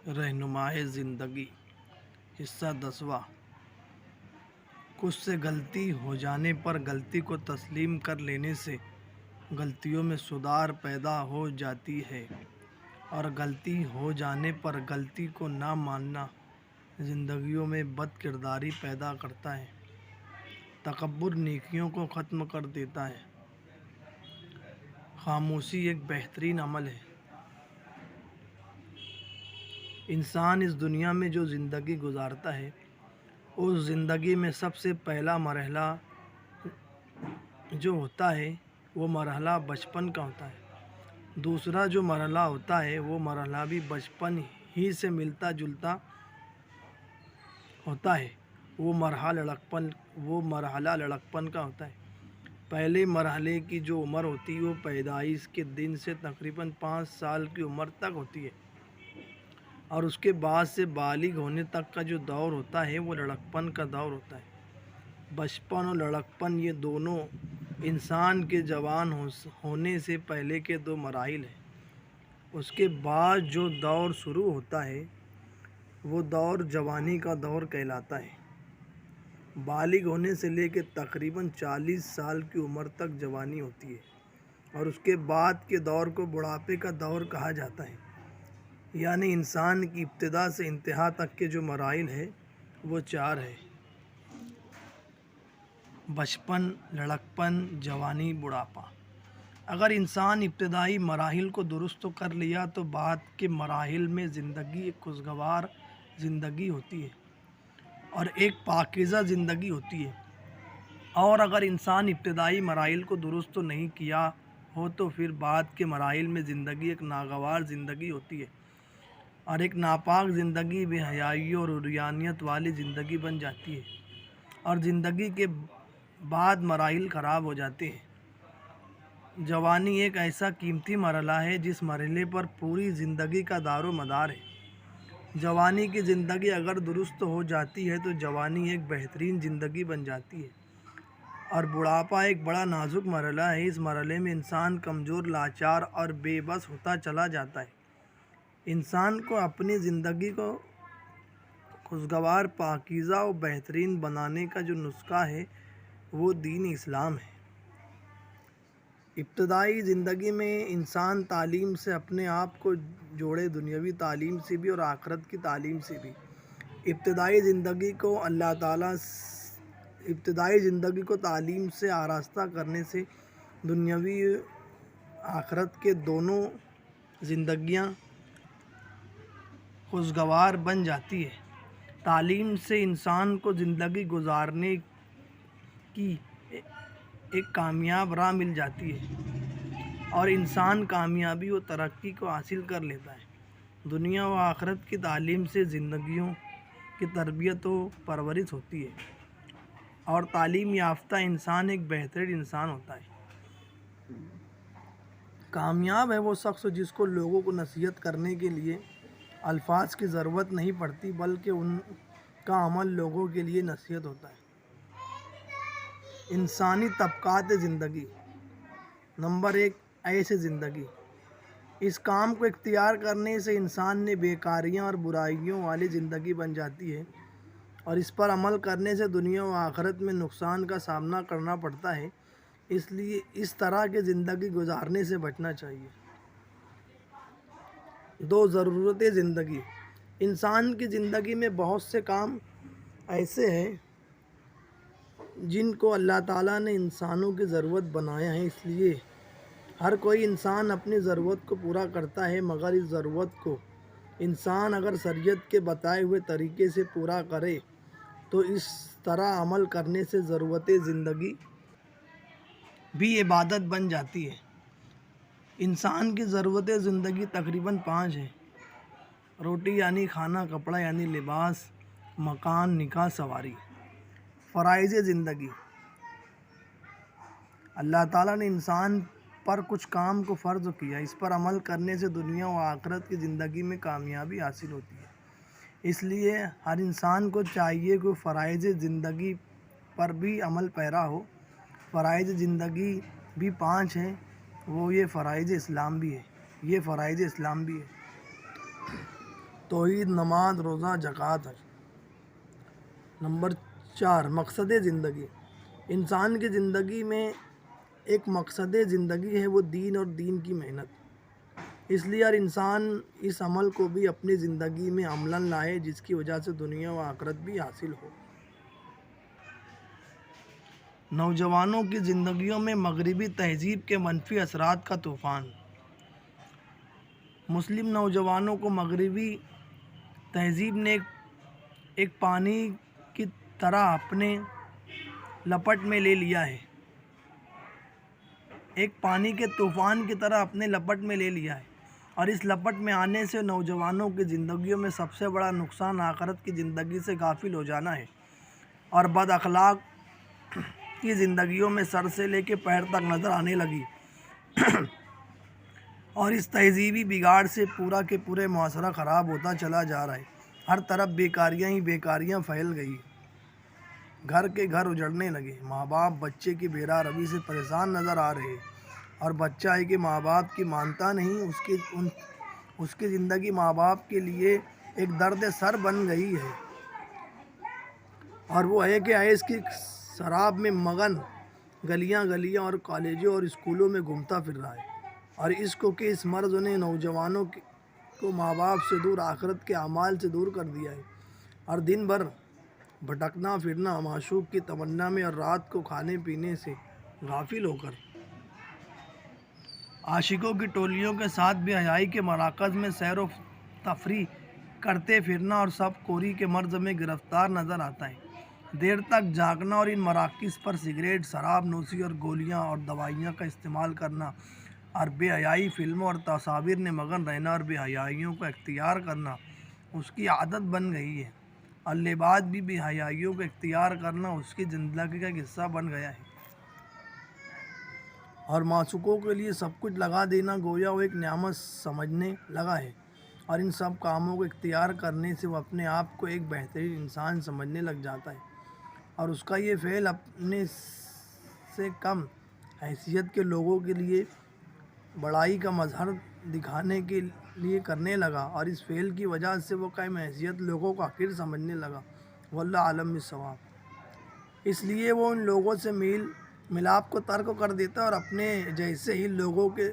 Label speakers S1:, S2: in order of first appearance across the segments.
S1: رہنمائے زندگی حصہ 10واں۔ کچھ سے غلطی ہو جانے پر غلطی کو تسلیم کر لینے سے غلطیوں میں سدھار پیدا ہو جاتی ہے، اور غلطی ہو جانے پر غلطی کو نہ ماننا زندگیوں میں بد کرداری پیدا کرتا ہے۔ تکبر نیکیوں کو ختم کر دیتا ہے۔ خاموشی ایک بہترین عمل ہے۔ انسان اس دنیا میں جو زندگی گزارتا ہے، اس زندگی میں سب سے پہلا مرحلہ جو ہوتا ہے وہ مرحلہ بچپن کا ہوتا ہے۔ دوسرا جو مرحلہ ہوتا ہے وہ مرحلہ بھی بچپن ہی سے ملتا جلتا ہوتا ہے، وہ مرحلہ لڑکپن کا ہوتا ہے۔ پہلے مرحلے کی جو عمر ہوتی ہے وہ پیدائش کے دن سے تقریباً 5 سال کی عمر تک ہوتی ہے، اور اس کے بعد سے بالغ ہونے تک کا جو دور ہوتا ہے وہ لڑکپن کا دور ہوتا ہے۔ بچپن اور لڑکپن یہ دونوں انسان کے جوان ہونے سے پہلے کے 2 مراحل ہیں۔ اس کے بعد جو دور شروع ہوتا ہے وہ دور جوانی کا دور کہلاتا ہے۔ بالغ ہونے سے لے کے تقریباً 40 سال کی عمر تک جوانی ہوتی ہے، اور اس کے بعد کے دور کو بڑھاپے کا دور کہا جاتا ہے۔ یعنی انسان کی ابتدا سے انتہا تک کے جو مراحل ہیں وہ 4 ہیں: بچپن، لڑکپن، جوانی، بڑھاپا۔ اگر انسان ابتدائی مراحل کو درست کر لیا تو بعد کے مراحل میں زندگی ایک خوشگوار زندگی ہوتی ہے اور ایک پاکیزہ زندگی ہوتی ہے، اور اگر انسان ابتدائی مراحل کو درست نہیں کیا ہو تو پھر بعد کے مراحل میں زندگی ایک ناگوار زندگی ہوتی ہے، اور ایک ناپاک زندگی، بے حیائی اور عریانیت والی زندگی بن جاتی ہے، اور زندگی کے بعد مراحل خراب ہو جاتے ہیں۔ جوانی ایک ایسا قیمتی مرحلہ ہے جس مرحلے پر پوری زندگی کا دار و مدار ہے۔ جوانی کی زندگی اگر درست ہو جاتی ہے تو جوانی ایک بہترین زندگی بن جاتی ہے، اور بڑھاپا ایک بڑا نازک مرحلہ ہے۔ اس مرحلے میں انسان کمزور، لاچار اور بے بس ہوتا چلا جاتا ہے۔ انسان کو اپنی زندگی کو خوشگوار، پاکیزہ و بہترین بنانے کا جو نسخہ ہے وہ دین اسلام ہے۔ ابتدائی زندگی میں انسان تعلیم سے اپنے آپ کو جوڑے، دنیاوی تعلیم سے بھی اور آخرت کی تعلیم سے بھی۔ ابتدائی زندگی کو تعلیم سے آراستہ کرنے سے دنیاوی آخرت کے دونوں زندگیاں خوشگوار بن جاتی ہے۔ تعلیم سے انسان کو زندگی گزارنے کی ایک کامیاب راہ مل جاتی ہے، اور انسان کامیابی و ترقی کو حاصل کر لیتا ہے۔ دنیا و آخرت کی تعلیم سے زندگیوں کی تربیت و پرورش ہوتی ہے، اور تعلیم یافتہ انسان ایک بہترین انسان ہوتا ہے۔ کامیاب ہے وہ شخص جس کو لوگوں کو نصیحت کرنے کے لیے الفاظ کی ضرورت نہیں پڑتی، بلکہ ان کا عمل لوگوں کے لیے نصیحت ہوتا ہے۔ انسانی طبقات زندگی۔ نمبر 1، ایسے زندگی۔ اس کام کو اختیار کرنے سے انسان نے بیکاریاں اور برائیوں والی زندگی بن جاتی ہے، اور اس پر عمل کرنے سے دنیا و آخرت میں نقصان کا سامنا کرنا پڑتا ہے۔ اس لیے اس طرح کی زندگی گزارنے سے بچنا چاہیے۔ 2، ضرورت زندگی۔ انسان کی زندگی میں بہت سے کام ایسے ہیں جن کو اللہ تعالیٰ نے انسانوں کی ضرورت بنایا ہے، اس لیے ہر کوئی انسان اپنی ضرورت کو پورا کرتا ہے، مگر اس ضرورت کو انسان اگر شریعت کے بتائے ہوئے طریقے سے پورا کرے تو اس طرح عمل کرنے سے ضرورت زندگی بھی عبادت بن جاتی ہے۔ انسان کی ضرورت زندگی تقریباً 5 ہیں: روٹی یعنی کھانا، کپڑا یعنی لباس، مکان، نکاح، سواری۔ فرائض زندگی۔ اللہ تعالیٰ نے انسان پر کچھ کام کو فرض کیا، اس پر عمل کرنے سے دنیا و آخرت کی زندگی میں کامیابی حاصل ہوتی ہے۔ اس لیے ہر انسان کو چاہیے کہ فرائض زندگی پر بھی عمل پیرا ہو۔ فرائض زندگی بھی 5 ہیں، یہ فرائض اسلام بھی ہے۔ توحید، نماز، روزہ، زکوٰۃ، حج۔ نمبر 4، مقصد زندگی۔ انسان کی زندگی میں ایک مقصد زندگی ہے، وہ دین اور دین کی محنت۔ اس لیے ہر انسان اس عمل کو بھی اپنی زندگی میں عملاً لائے جس کی وجہ سے دنیا و آخرت بھی حاصل ہو۔ نوجوانوں کی زندگیوں میں مغربی تہذیب کے منفی اثرات کا طوفان۔ مسلم نوجوانوں کو مغربی تہذیب نے ایک پانی کی طرح اپنے لپٹ میں لے لیا ہے، ایک پانی کے طوفان کی طرح اپنے لپٹ میں لے لیا ہے، اور اس لپٹ میں آنے سے نوجوانوں کی زندگیوں میں سب سے بڑا نقصان آخرت کی زندگی سے غافل ہو جانا ہے، اور بد اخلاق کی زندگیوں میں سر سے لے کے پیر تک نظر آنے لگی، اور اس تہذیبی بگاڑ سے پورا کے پورے معاشرہ خراب ہوتا چلا جا رہا ہے۔ ہر طرف بیکاریاں ہی بیکاریاں پھیل گئی، گھر کے گھر اجڑنے لگے، ماں باپ بچے کی بے راہ روی سے پریشان نظر آ رہے، اور بچہ ہے کہ ماں باپ کی مانتا نہیں، اس کی زندگی ماں باپ کے لیے ایک درد سر بن گئی ہے، اور وہ ہے کہ ایس کی شراب میں مگن گلیاں اور کالجوں اور اسکولوں میں گھومتا پھر رہا ہے، اور اس کو کہ اس مرض نے نوجوانوں کو ماں باپ سے دور، آخرت کے اعمال سے دور کر دیا ہے، اور دن بھر بھٹکنا پھرنا معشوق کی تمنا میں، اور رات کو کھانے پینے سے غافل ہو کر عاشقوں کی ٹولیوں کے ساتھ بے حیائی کے مراکز میں سیر و تفریح کرتے پھرنا، اور سب کوری کے مرض میں گرفتار نظر آتا ہے۔ دیر تک جاگنا، اور ان مراکز پر سگریٹ، شراب نوشی اور گولیاں اور دوائیاں کا استعمال کرنا، اور بے حیائی فلموں اور تصاویر میں مگن رہنا، اور بے حیائیوں کو اختیار کرنا اس کی عادت بن گئی ہے، اور لباس بھی بے حیائیوں کو اختیار کرنا اس کی زندگی کا ایک حصہ بن گیا ہے، اور معشوقوں کے لیے سب کچھ لگا دینا گویا وہ ایک نعمت سمجھنے لگا ہے، اور ان سب کاموں کو اختیار کرنے سے وہ اپنے آپ کو ایک بہترین انسان سمجھنے لگ جاتا ہے، اور اس کا یہ فعل اپنے سے کم حیثیت کے لوگوں کے لیے بڑائی کا مظہر دکھانے کے لیے کرنے لگا، اور اس فعل کی وجہ سے وہ کم حیثیت لوگوں کو حقیر سمجھنے لگا۔ واللہ عالم بالصواب۔ اس لیے وہ ان لوگوں سے میل ملاپ کو ترک کر دیتا ہے، اور اپنے جیسے ہی لوگوں کے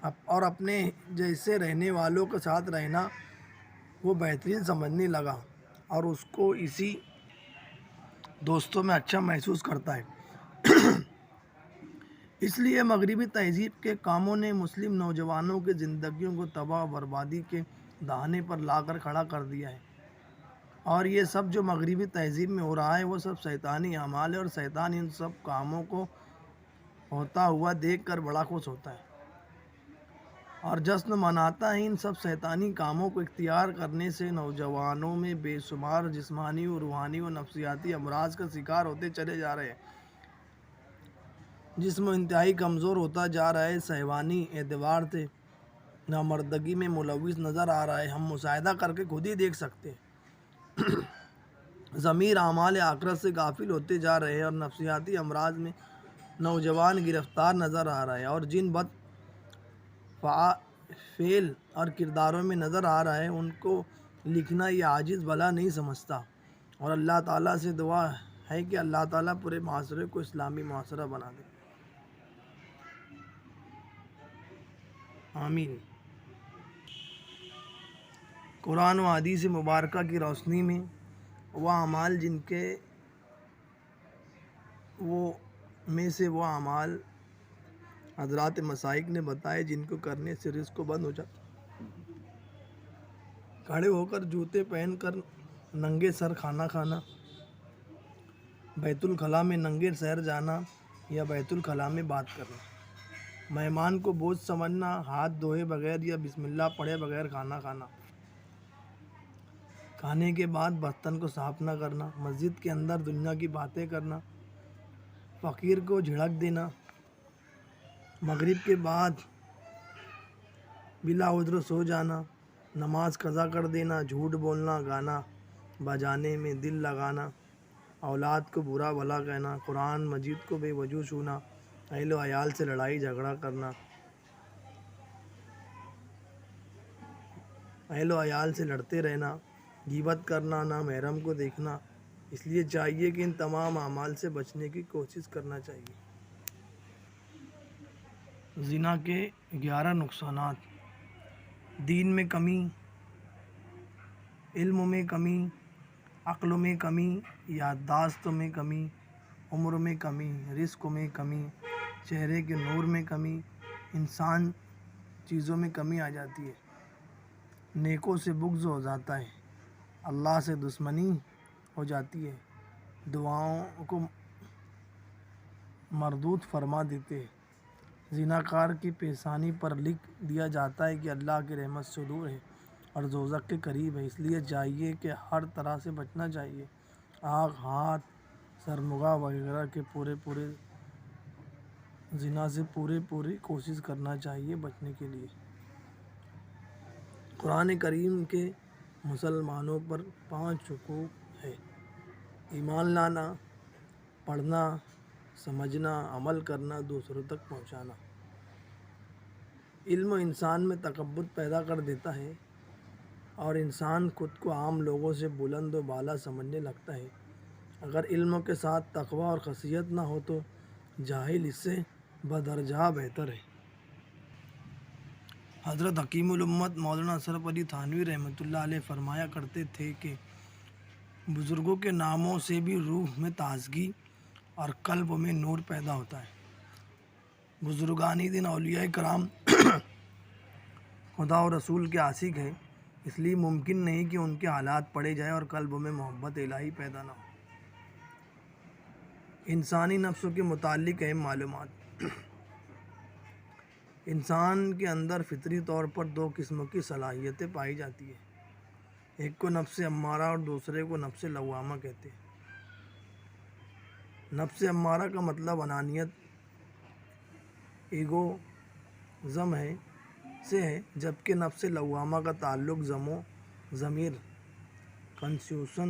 S1: اور اپنے جیسے رہنے والوں کے ساتھ رہنا وہ بہترین سمجھنے لگا، اور اس کو اسی دوستوں میں اچھا محسوس کرتا ہے۔ اس لیے مغربی تہذیب کے کاموں نے مسلم نوجوانوں کی زندگیوں کو تباہ و بربادی کے دہانے پر لا کر کھڑا کر دیا ہے، اور یہ سب جو مغربی تہذیب میں ہو رہا ہے وہ سب شیطانی اعمال ہے، اور شیطان ان سب کاموں کو ہوتا ہوا دیکھ کر بڑا خوش ہوتا ہے، اور جشن مناتا ہے۔ ان سب شیطانی کاموں کو اختیار کرنے سے نوجوانوں میں بے شمار جسمانی و روحانی و نفسیاتی امراض کا شکار ہوتے چلے جا رہے ہیں، جسم انتہائی کمزور ہوتا جا رہا ہے، حیوانی اعتبار سے نامردگی میں ملوث نظر آ رہا ہے، ہم مشاہدہ کر کے خود ہی دیکھ سکتے ہیں، ضمیر اعمال آخرت سے غافل ہوتے جا رہے ہیں، اور نفسیاتی امراض میں نوجوان گرفتار نظر آ رہا ہے، اور جن بد فعل اور کرداروں میں نظر آ رہا ہے ان کو لکھنا یہ عاجز بھلا نہیں سمجھتا، اور اللہ تعالیٰ سے دعا ہے کہ اللہ تعالیٰ پورے معاشرے کو اسلامی معاشرہ بنا دے، آمین۔ قرآن و حدیث مبارکہ کی روشنی میں وہ اعمال جن کے وہ اعمال حضرات مشائخ نے بتائے جن کو کرنے سے رزق بند ہو جاتا، کھڑے ہو کر جوتے پہن کر ننگے سر کھانا کھانا، بیت الخلاء میں ننگے سیر جانا، یا بیت الخلاء میں بات کرنا، مہمان کو بوجھ سمجھنا، ہاتھ دھوئے بغیر یا بسم اللہ پڑھے بغیر کھانا کھانا، کھانے کے بعد برتن کو صاف نہ کرنا، مسجد کے اندر دنیا کی باتیں کرنا، فقیر کو جھڑک دینا، مغرب کے بعد بلا عذر سو جانا، نماز قضا کر دینا، جھوٹ بولنا، گانا بجانے میں دل لگانا، اولاد کو برا بھلا کہنا، قرآن مجید کو بے وجہ چھونا، اہل و عیال سے لڑائی جھگڑا کرنا، اہل و عیال سے لڑتے رہنا، غیبت کرنا، نامحرم کو دیکھنا، اس لیے چاہیے کہ ان تمام اعمال سے بچنے کی کوشش کرنا چاہیے۔ زنا کے 11 نقصانات: دین میں کمی، علم میں کمی، عقل میں کمی، یادداشت میں کمی، عمر میں کمی، رزق میں کمی، چہرے کے نور میں کمی، انسان چیزوں میں کمی آ جاتی ہے، نیکوں سے بغض ہو جاتا ہے، اللہ سے دشمنی ہو جاتی ہے، دعاؤں کو مردود فرما دیتے ہیں، زناکار کی پیشانی پر لکھ دیا جاتا ہے کہ اللہ کی رحمت سے دور ہے اور دوزخ کے قریب ہے۔ اس لیے چاہیے کہ ہر طرح سے بچنا چاہیے، آنکھ، ہاتھ، سرمگا وغیرہ کے پورے زنا سے پوری کوشش کرنا چاہیے بچنے کے لیے۔ قرآن کریم کے مسلمانوں پر 5 حقوق ہے: ایمان لانا، پڑھنا، سمجھنا، عمل کرنا، دوسروں تک پہنچانا۔ علم انسان میں تکبر پیدا کر دیتا ہے اور انسان خود کو عام لوگوں سے بلند و بالا سمجھنے لگتا ہے۔ اگر علم کے ساتھ تقویٰ اور خشیت نہ ہو تو جاہل اس سے بدرجہ بہتر ہے۔ حضرت حکیم الامت مولانا اشرف علی تھانوی رحمۃ اللہ علیہ فرمایا کرتے تھے کہ بزرگوں کے ناموں سے بھی روح میں تازگی اور قلب میں نور پیدا ہوتا ہے۔ بزرگان دین اولیاء کرام خدا اور رسول کے عاشق ہیں، اس لیے ممکن نہیں کہ ان کے حالات پڑھے جائیں اور قلب میں محبت الہی پیدا نہ ہو۔ انسانی نفس کے متعلق اہم معلومات: انسان کے اندر فطری طور پر 2 قسم کی صلاحیتیں پائی جاتی ہیں، ایک کو نفس امارہ اور دوسرے کو نفس لوامہ کہتے ہیں۔ نفس امارہ کا مطلب انانیت، ایگوزم سے ہے، جبکہ نفس لوامہ کا تعلق ضمیر کانشیوس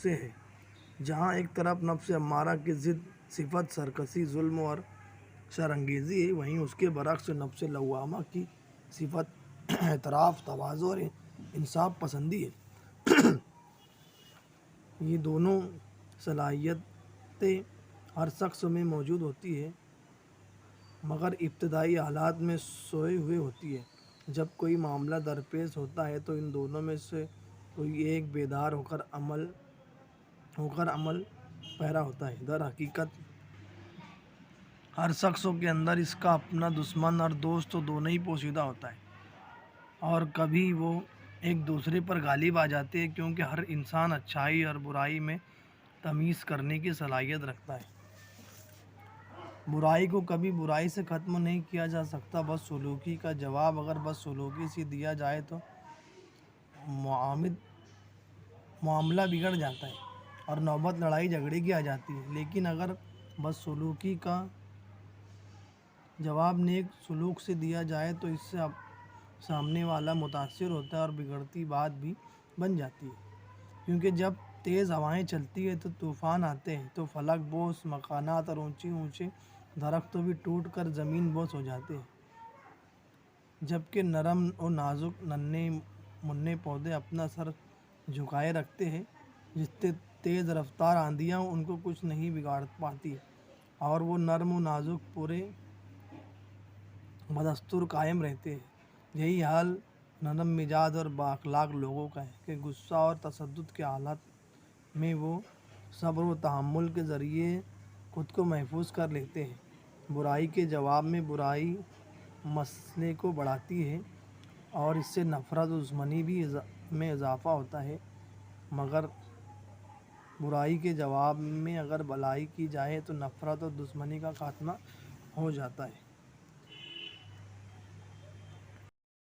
S1: سے ہے۔ جہاں ایک طرف نفس امارہ کی ضد صفت سرکشی، ظلم اور شرانگیزی ہے، وہیں اس کے برعکس نفس لوامہ کی صفت اعتراف، تواضع اور انصاف پسندی ہے۔ یہ دونوں صلاحیتیں ہر شخص میں موجود ہوتی ہیں، مگر ابتدائی حالات میں سوئی ہوئی ہوتی ہے۔ جب کوئی معاملہ درپیش ہوتا ہے تو ان دونوں میں سے کوئی ایک بیدار ہو کر عمل پیرا ہوتا ہے۔ در حقیقت ہر شخص کے اندر اس کا اپنا دشمن اور دوست دونوں ہی پوشیدہ ہوتا ہے، اور کبھی وہ ایک دوسرے پر غالب آ جاتے ہیں، کیونکہ ہر انسان اچھائی اور برائی میں تمیز کرنے کی صلاحیت رکھتا ہے۔ برائی کو کبھی برائی سے ختم نہیں کیا جا سکتا۔ بدسلوکی کا جواب اگر بدسلوکی سے دیا جائے تو معاملہ بگڑ جاتا ہے اور نوبت لڑائی جھگڑے کی آ جاتی ہے، لیکن اگر بدسلوکی کا جواب نیک سلوک سے دیا جائے تو اس سے سامنے والا متاثر ہوتا ہے اور بگڑتی بات بھی بن جاتی ہے، کیونکہ جب تیز ہوائیں چلتی ہیں تو طوفان آتے ہیں، تو فلک بوس مکانات اور اونچے درختوں بھی ٹوٹ کر زمین بوس ہو جاتے ہیں، جبکہ نرم اور نازک ننھے منھے پودے اپنا سر جھکائے رکھتے ہیں۔ جتنے تیز رفتار آندھیاں ان کو کچھ نہیں بگاڑ پاتی اور وہ نرم و نازک پورے بدستور قائم رہتے ہیں۔ یہی حال نرم مزاج اور بااخلاق لوگوں کا ہے کہ غصہ اور تشدد کے حالات میں وہ صبر و تحمل کے ذریعے خود کو محفوظ کر لیتے ہیں۔ برائی کے جواب میں برائی مسئلے کو بڑھاتی ہے اور اس سے نفرت و دشمنی میں اضافہ ہوتا ہے، مگر برائی کے جواب میں اگر بھلائی کی جائے تو نفرت اور دشمنی کا خاتمہ ہو جاتا ہے۔